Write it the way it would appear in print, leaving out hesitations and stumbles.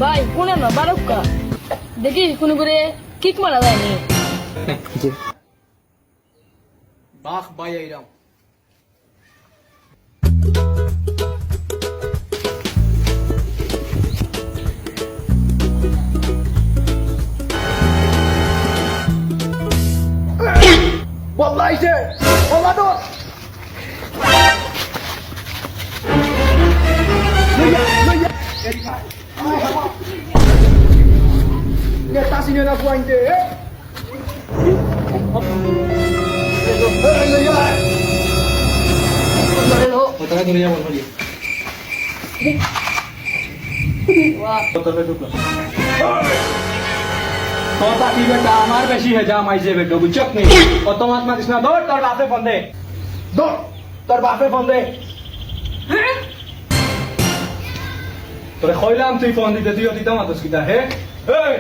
ভাই কোনে না বারক্কা দেখি কোন করে কিক মারা যায়নি বাহ ভাই এইরাম Wallahi sir! Wallah tu! Dia tak sini nak buang dia, eh? Kota dunia bol bol. Wah, kota betul. Kota की बेटा हमार बेशी है जा माई जे बेटो बुचक नहीं और तो मत इसना दौड़ तोर बापे फोन दे दौड़ तोर बापे फोन दे তোরে কইলাম তুই ফোন দিতে তুইও দিতাম আতস কিটা হে এই